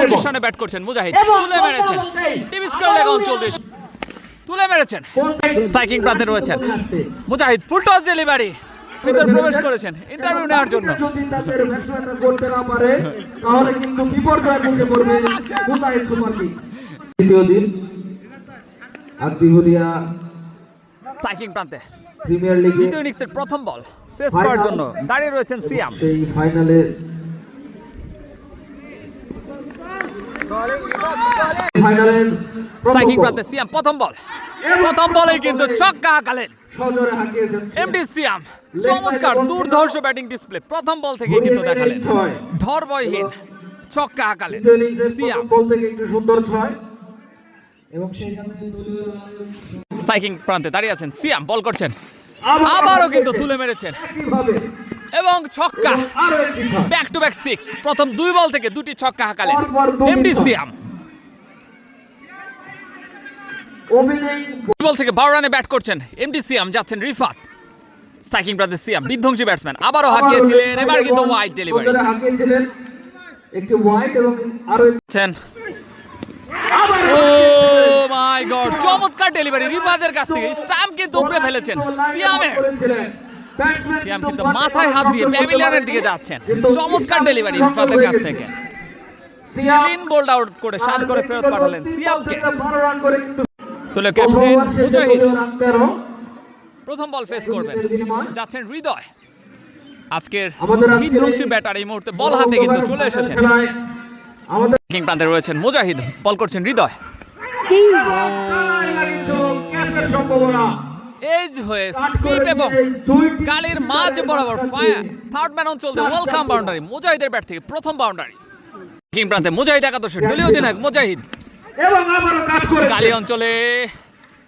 পজিশনে ব্যাট করছেন মুজাহিদ, তুলে মেরেছেন, টিম স্কোর লেগ অঞ্চল দিয়ে তুলে মেরেছেন। স্ট্রাইকিং প্রান্তে রয়েছেন মুজাহিদ, ফুল টস ডেলিভারি, ভিতরে প্রবেশ করেছেন ইন্টারভিউ নেওয়ার জন্য। যদি তাদের ব্যাটসম্যানরা করতে না পারে তাহলে কিন্তু বিপর্যয় মুখে পড়বে মুজাহিদ সুপার কিং। দ্বিতীয় দিন আদিহুরিয়া স্ট্রাইকিং প্রান্তে প্রিমিয়ার লিগে দ্বিতীয় ইনিংসের প্রথম বল ফেস করার জন্য দাঁড়িয়ে রয়েছেন সিয়াম। সেই ফাইনালে স্ট্রাইকিং প্রান্তে সিয়াম প্রথম বলেই কিন্তু ছক্কা হাঁকালেন সজোরে হাঁকিয়েছেন এমডি সিয়াম। চমৎকার দুর্ধর্ষ ব্যাটিং ডিসপ্লে প্রথম বল থেকে কিন্তু দেখালেন, ধরবয়হীন ছক্কা হাঁকালেন সিয়াম। বল থেকে একটু সুন্দর ছয় এবং সেই সাথে স্ট্রাইকিং প্রান্তে দাঁড়িয়ে আছেন সিয়াম, বল করছেন, আবারও কিন্তু তুলে মেরেছেন কিভাবে এবং ছক্কা, আরো একটি ছয় ব্যাক টু ব্যাক সিক্স। প্রথম দুই বল থেকে দুটি ছক্কা হাঁকালেন এমডি সিয়াম। ওপেনিং দুই বল থেকে 12 রানে ব্যাট করছেন এমডি সিয়াম, যাচ্ছেন রিফাত। স্ট্রাইকিং প্রান্তে সিয়াম বিধ্বংসী ব্যাটসম্যান, আবারও হাঁকিয়েছিলেন, এবার কিন্তু ওয়াইড ডেলিভারি সজোরে হাঁকিয়েছিলেন একটি ওয়াইড এবং আরো ছেন। ও মাই গড, চমৎকার ডেলিভারি রিফাতের কাছ থেকে, স্টাম্প কিন্তু উপরে ফেলেছেন সিয়ামের। সিয়াম কিন্তু মাথায় হাত দিয়ে প্যাভিলিয়নের দিকে যাচ্ছেন, চমৎকার ডেলিভারি রিফাতের কাছ থেকে। ক্লিন বোল্ড আউট করে 7 করে ফেরত পাঠালেন সিয়ামকে। 12 রান করে কিন্তু চলে ক্যাপ্টেন মুজাহিদ রান প্রথম বল ফেস করবেন, যাচ্ছেন হৃদয়। আজকের আমাদের বিধ্বংসী ব্যাটার এই মুহূর্তে বল হাতে কিন্তু চলে এসেছেন। আমাদের কিং প্রান্তে রয়েছেন মুজাহিদ, বল করছেন হৃদয়। ক্যাচের সম্ভাবনা এজ হয়ে স্লিপ এবং কালির মাঝ বরাবর ফায়ার থার্ড ম্যান অঞ্চল দিয়ে ওয়েলকাম বাউন্ডারি মুজাহিদের ব্যাট থেকে প্রথম বাউন্ডারি। কিং প্রান্তে মুজাহিদ একাদশের দলীয় অধিনায়ক মুজাহিদ এবং আবারও কাট করেছে কালি অঞ্চলে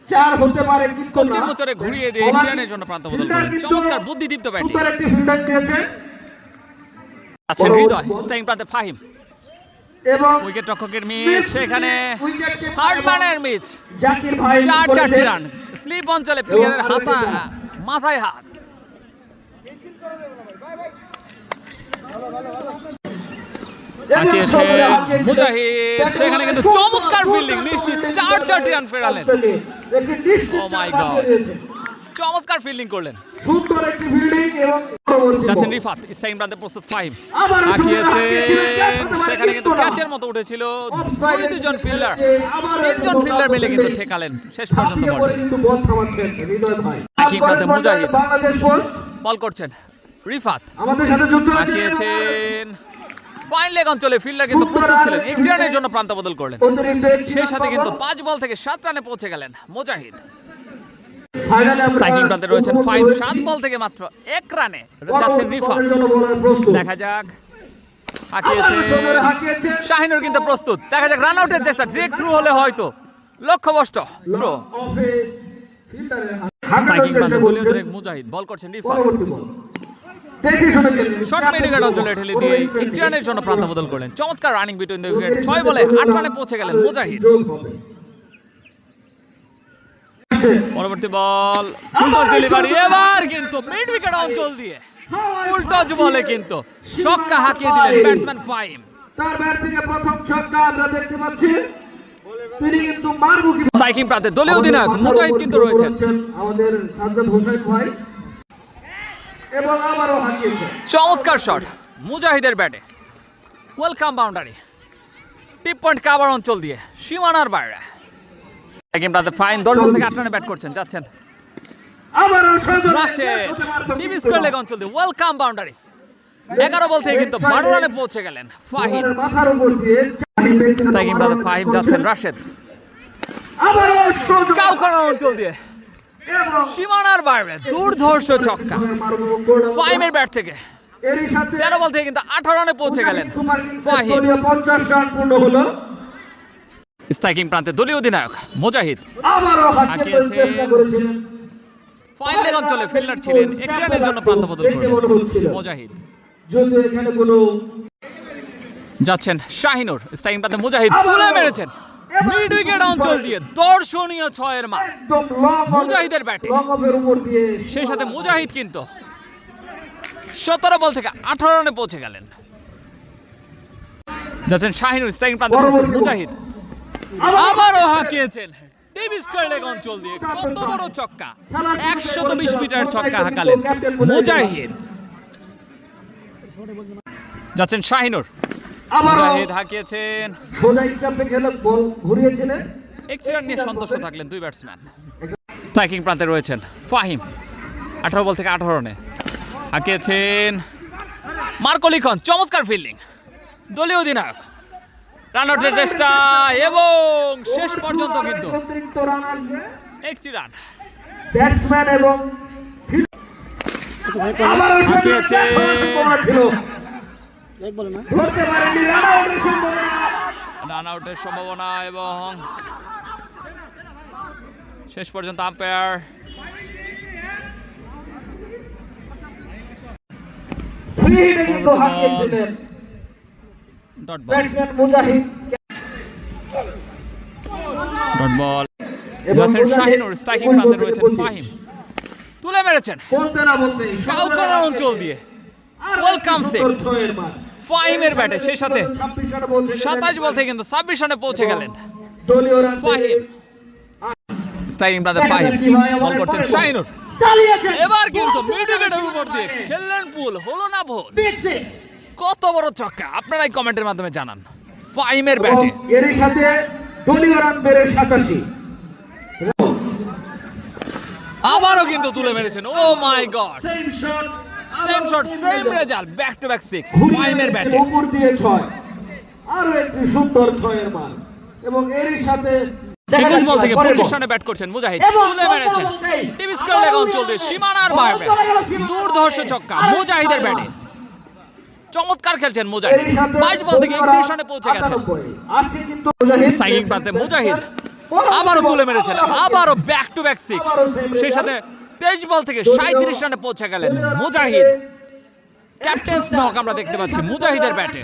চার হতে পারে কিন্তু না কঠিন মোচরে ঘুরিয়ে দিয়ে ইন্ডিয়ানের জন্য প্রান্ত বদল করেন। চমৎকার বুদ্ধিদীপ্ত ব্যাটিং। সুপার একটি ফিল্ডার দিয়েছে আছেন হৃদয়, স্ট্রাইকিং প্রান্তে ফাহিম, এবং উইকেট রক্ষকের মিস, সেখানে থার্ড ম্যানের মিস, জাকির ভাই 4 রান। স্লিপ অঞ্চলে প্লেয়ারের হাতা মাথায় হাত। মুজাহিদ সেখানে কিন্তু চমৎকার ফিল্ডিং, নিশ্চিত 4 রান ফেরালেন। ও মাই গড, চমৎকার ফিল্ডিং করলেন, সুন্দর একটি ফিল্ডিং এবং যাচ্ছেন রিফাত। স্ট্রাইকিং প্রান্তে প্রস্তুত ফাহিম, আবার সেখানে কিন্তু ক্যাচের মতো উঠেছিল। দুজন ফিল্ডার, 3জন ফিল্ডার মিলে কিন্তু ঠেকালেন শেষ পর্যন্ত বল। কিন্তু বল থামাচ্ছেন হৃদয় ভাই। কি করছে মুজাহিদ, বাংলাদেশ পোস্ট বল করছেন রিফাত, আমাদের সাথে যুক্ত হয়েছে হাঁকিয়েছেন ফাইন লেগ অঞ্চলে। ফিল্ডার কিন্তু প্রস্তুত ছিলেন, 1 রানের জন্য প্রান্ত বদল করলেন। সেই সাথে কিন্তু 5 বল থেকে 7 রানে পৌঁছে গেলেন মুজাহিদ। ফাইনালে স্ট্রাইকিং প্রান্তে রয়েছেন ফাইভ, 7 বল থেকে মাত্র 1 রানে যাচ্ছেন রিফাত। দেখা যাক, হাঁকিয়েছেন শাহিনুর কিন্তু প্রস্তুত, দেখা যাক রান আউটের চেষ্টা, ট্রেক থ্রু হলে হয়তো লক্ষ্যভ্রষ্ট থ্রো। স্ট্রাইকিং প্রান্তে দলীয় অধিনায়ক মুজাহিদ, বল করছেন রিফাত, শর্ট মিডিকেট অঞ্চলে ঠেলে দিয়ে 1 রানের জন্য প্রান্ত বদল করলেন। চমৎকার রানিং বিটুইন দ্য উইকেট, 6 বলে 8 রানে পৌঁছে গেলেন মুজাহিদ। পরবর্তী বল ফুল টস ডেলিভারি, এবার কিন্তু মিড উইকেট অঞ্চল দিয়ে ফুল টস বলে কিন্তু ছক্কা হাঁকিয়ে দিলেন ব্যাটসম্যান ফাহিম। তার ব্যাট থেকে প্রথম ছক্কা আমরা দেখতে পাচ্ছি, তিনি কিন্তু মারমুখী। স্ট্রাইকিং প্রান্তে দলীয় অধিনায়ক মুজাহিদ কিন্তু রয়েছেন, আমাদের সাজ্জাদ হোসেন ভাই, এবং আবারও হাঁকিয়েছেন। চমৎকার শট মুজাহিদের ব্যাটে, ওয়েলকাম বাউন্ডারি, টিপ পয়েন্ট কাভার অঞ্চল দিয়ে সীমানার বাইরে। স্ট্রাইকিং প্রান্তে ফাইন 10 বল থেকে 8 রানে ব্যাট করছেন, যাচ্ছেন আবারও সজোরে রাশেদ, টিম স্কোর লেগ অঞ্চল দিয়ে ওয়েলকাম বাউন্ডারি। 11 বল থেকে কিন্তু 12 রানে পৌঁছে গেলেন ফাহিম। মাথার উপর দিয়ে স্ট্রাইকিং প্রান্তে ফাহিম, যাচ্ছেন রাশেদ, আবারও সজোরে কাউখানা অঞ্চল দিয়ে এবং সীমানার বাইরে দুর্ধর্ষ ছক্কা ফাহিমের ব্যাট থেকে। এরই সাথে 13 বল থেকে কিন্তু 18 রানে পৌঁছে গেলেন ফাহিম। 50 রান পূর্ণ হলো। স্ট্রাইকিং প্রান্তে দলীয় অধিনায়ক মুজাহিদ, আবারও হাঁকিয়েছেন, চেষ্টা করেছিলেন ফাইন লেগ অঞ্চলে ফিল্ডার ছিলেন, 1 রানের জন্য প্রান্ত বদল করলেন মুজাহিদ। যদি এখানে কোনো যাচ্ছেন শাহিনুর, স্ট্রাইকিং প্রান্তে মুজাহিদ তুলে মেরেছেন মিড উইকেট অঞ্চল দিয়ে, দর্শনীয় 6-এর মার একদম লং মুজাহিদের ব্যাটে। লং অফের উপর দিয়ে সেই সাথে মুজাহিদ কিন্তু 17 বল থেকে 18 রানে পৌঁছে গেলেন। যাচ্ছেন শাহিনুর, স্ট্রাইকিং প্রান্তে মুজাহিদ আবারও হাঁকিয়েছেন ডেভিস কার্লেক অঞ্চল দিয়ে। কত বড় ছক্কা, 120 মিটার ছক্কা হাঁকালেন মুজাহিদ। যাচ্ছেন শাহিনুর, মুজাহিদ হাঁকিয়েছেন, সোজা স্টাম্পে খেলে বল ঘুরিয়েছিলেন। একটি রান নিয়ে সন্তুষ্ট থাকলেন দুই ব্যাটসম্যান। স্ট্রাইকিং প্রান্তে রয়েছেন ফাহিম, 18 বল থেকে 18 রানে হাঁকিয়েছেন মার্কো লিখন। চমৎকার ফিল্ডিং, দলীয় অধিনায়ক। রান আউটের চেষ্টা এবং শেষ পর্যন্ত কিন্তু অতিরিক্ত রান আসবে। একটি রান। ব্যাটসম্যান এবং আবারও হাঁকিয়েছেন। সম্ভাবনা ছিল, ধরতে পারেননি। রান আউটের সম্ভাবনা, রান আউটের সম্ভাবনা এবং শেষ পর্যন্ত আম্পায়ার ফ্রি হিটে কিন্তু হাঁকিয়েছিলেন dot ball. Batsman Mujahid. Dot ball. এবং যাচ্ছেন মুজাহিদ শাহিনুর, স্ট্রাইকিং 21 প্রান্তে বল থেকে রয়েছেন 25 ফাহিম, তুলে মেরেছেন বলতে না বলতেই কাউকানা অঞ্চল দিয়ে। Welcome six। ফাহিমের ব্যাটে সেই সাথে 27 বল থেকে কিন্তু 26 রানে পৌঁছে গেলেন দলীয় রান ফাহিম। স্ট্রাইকিং প্রান্তে ফাহিম, বল করছেন শাহিনুর। এবার কিন্তু মিডউইকেটের উপর দিয়ে খেললেন পুল, হলো না ভুল। কত বড় ছক্কা, আপনারাই কমেন্টের মাধ্যমে জানান। ফাহিমের ব্যাটে এর সাথে দলীয় রান বেড়ে 87। আবারও কিন্তু তুলে মেরেছেন। Oh my god, same shot, same shot same result, back to back 6 ফাহিমের ব্যাটে। উপর দিয়ে 6, আরো একটি সুন্দর 6-এর মান। এবং এর সাথে 21 বল থেকে 25 রানে ব্যাট করছেন মুজাহিদ, তুলে মেরেছেন ডেভিস কার্লেক অঞ্চল দিয়ে সীমানার বাইরে। দুর্ধর্ষ ছক্কা মুজাহিদের ব্যাটে। চমৎকার খেলছেন মুজাহিদ, 22 বল থেকে 31 রানে পৌঁছে গেছেন। আছে কিন্তু মুজাহিদ স্ট্রাইকিং প্রান্তে মুজাহিদ আবারও তুলে মেরেছেন, আবারও ব্যাক টু ব্যাক 6। সেই সাথে 23 বল থেকে 37 রানে পৌঁছে গেলেন মুজাহিদ। ক্যাপ্টেন্স নক আমরা দেখতে পাচ্ছি মুজাহিদের ব্যাটে।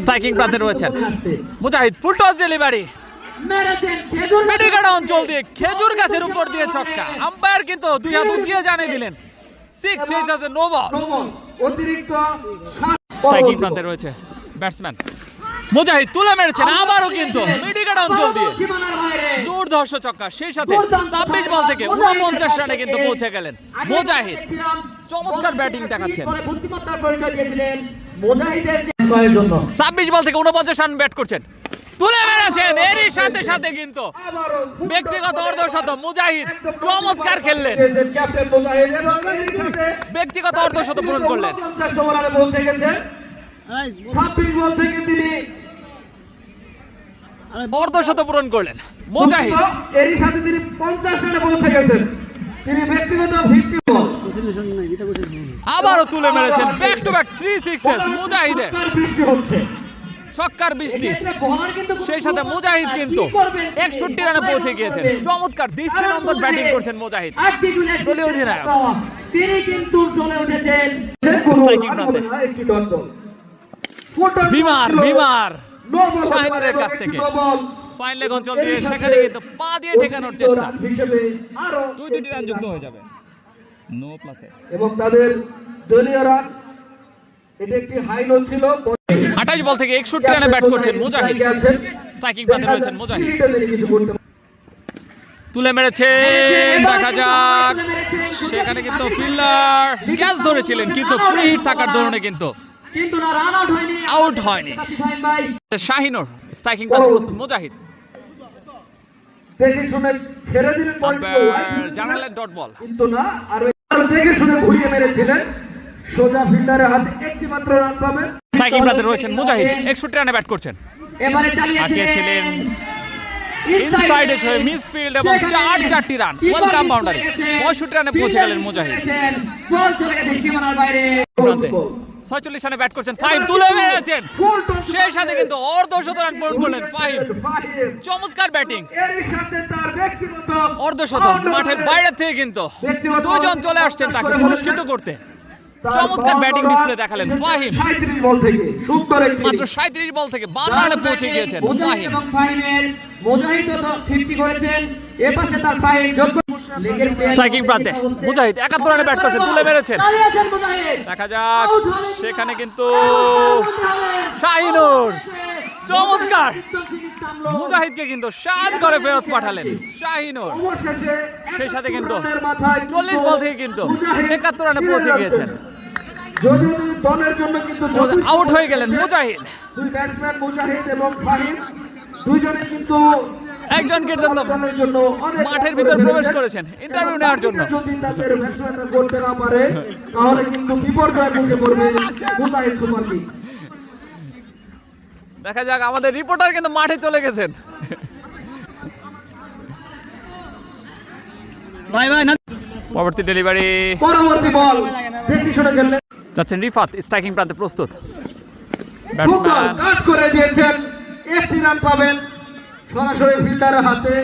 স্ট্রাইকিং প্রান্তে রয়েছেন মুজাহিদ, ফুল টস ডেলিভারি মেডিকেট অঞ্চল দিয়ে খেজুর গাছের উপর দিয়ে ছক্কা। আম্পায়ার কিন্তু দুই হাত উঁচিয়ে জানিয়ে দিলেন 6, সেই সাথে নো বল। অতিরিক্ত স্ট্রাইকিং প্রান্তে রয়েছে ব্যাটসম্যান মুজাহিদ, তুলে মেরেছেন আবারও কিন্তু মেডিকেট অঞ্চল দিয়ে দুর্ধর্ষ ছক্কা। সেই সাথে 26 বল থেকে 49 রানে কিন্তু পৌঁছে গেলেন মুজাহিদ। চমৎকার ব্যাটিং দেখাচ্ছেন। 26 বল থেকে 49 রান ব্যাট করছেন, তুলে মেরেছেন। এরই সাথে সাথে কিন্তু ব্যক্তিগত অর্ধশত মুজাহিদ চমৎকার খেললেন, ক্যাপ্টেন মুজাহিদ এবং এর সাথে ব্যক্তিগত অর্ধশত পূরণ করলেন। 50 রানে পৌঁছে গেছে। 26 বল থেকে তিনি অর্ধশত পূরণ করলেন মুজাহিদ। এরই সাথে তিনি 50 রানে পৌঁছে গেছেন। তিনি ব্যক্তিগত 50 বল আবারও তুলে মেরেছেন ব্যাক টু ব্যাক 3 সিক্সেস মুজাহিদের। বৃষ্টি হচ্ছে। ছক্কার বৃষ্টি, সেই সাথে মুজাহিদ কিন্তু 61 রানে পৌঁছে গিয়েছেন। চমৎকার দৃষ্টিনন্দন ব্যাটিং করছেন মুজাহিদ, দলীয় অধিনায়ক। তিনি কিন্তু জ্বলে উঠেছেন। স্ট্রাইকিং প্রান্তে একটি ডট বল, বিমার শাহিনুরের কাছ থেকে ফাইন লেগ অঞ্চল দিয়ে সেখানে কিন্তু পা দিয়ে ঠেকানোর চেষ্টা। হিসেবে আরো 2-2টি রান যুক্ত হয়ে যাবে নো প্লাসে। এবং তাদের দলীয় রান এটা একটি হাই নো ছিল। 28 বল থেকে 61 রানে ব্যাট করছেন মুজাহিদ। স্ট্রাইকিং প্রান্তে রয়েছেন মুজাহিদ, তুলে মেরেছেন। দেখা যাক, সেখানে কিন্তু ফিল্ডার ক্যাচ ধরেছিলেন কিন্তু ফ্রি হিট থাকার ধরনে কিন্তু আউট হয়নি। শাহিনুর, স্ট্রাইকিং প্রান্তে প্রস্তুত মুজাহিদ, দেখে শুনে ছেড়ে দিলেন জানালেন ডট বল। কিন্তু না, আর দেখে শুনে ঘুরিয়ে মেরেছিলেন। সোজা ফিল্ডারের হাতে একটি মাত্র রান পাবেন। স্ট্রাইকিং প্রান্তে রয়েছেন মুজাহিদ, 61 রানে ব্যাট করছেন। এবারে হাঁকিয়েছিলেন ইনসাইডে ছয় মিসফিল্ড এবং 4-4টি রান, ওয়েলকাম বাউন্ডারি। 65 রানে পৌঁছে গেলেন মুজাহিদ। বল চলে গেছে সীমানার বাইরে। প্রান্তে 46 রানে ব্যাট করছেন ফাহিম, তুলে মেরেছেন। সেই সাথে কিন্তু অর্ধশত রান পূরণ করলেন ফাহিম। চমৎকার ব্যাটিং, এর সাথে তার ব্যক্তিগত অর্ধশত। মাঠের বাইরে থেকে কিন্তু দুইজন চলে আসছেন তাকে পুরস্কৃত করতে। চমৎকার ব্যাটিং ডিসপ্লে দেখালেন ফাহিম। 37 বল থেকে সুন্দর একটি মাত্র 37 বল থেকে 52 রানে পৌঁছে গিয়েছেন মুজাহিদ ফাহিম। এবং ফাহিমের মুজাহিদ তো 50 করেছেন, এ পাশে তার ফাহিম যোগ্য লেগের প্লেয়ার স্ট্রাইকিং প্রান্তে মুজাহিদ 71 রানে ব্যাট করেছেন, তুলে মেরেছেন। চালিয়ে আছেন মুজাহিদ। দেখা যাক সেখানে কিন্তু শাহিনুর চমৎকার মুজাহিদকে কিন্তু সাজ করে ফেরত পাঠালেন শাহিনুর। অবশেষে সেই সাথে কিন্তু 71 রানের মাথায় 40 বল থেকে কিন্তু মুজাহিদ 71 রানে পৌঁছে ফিরে গিয়েছেন। যাচ্ছেন। যদিও তিনি দলের জন্য কিন্তু 24 আউট হয়ে রান গেলেন করেছেন। মুজাহিদ। দুই ব্যাটসম্যান মুজাহিদ এবং ফাহিম দুইজনেই কিন্তু একজনকে জন্য দলের জন্য অনেক মাঠের রান ভিতর করে প্রবেশ ফেলেছেন। করেছেন ইন্টারভিউ এবং নেওয়ার জন্য। যদি তাদের ব্যাটসম্যানরা করতে না পারে তাহলে কিন্তু বিপর্যয় মুখে পড়বে মুজাহিদ সুপার কিং। দেখা যাক আমাদের রিপোর্টার কিন্তু মাঠে চলে গেছেন। পরবর্তী ডেলিভারি পরবর্তী বল দেখি শুনে খেললেন যাচ্ছেন রিফাত, স্ট্রাইকিং প্রান্তে প্রস্তুত। সুন্দর ব্যাটসম্যান কাট করে দিয়েছেন, একটি রান পাবেন সরাসরি ফিল্ডারের হাতে।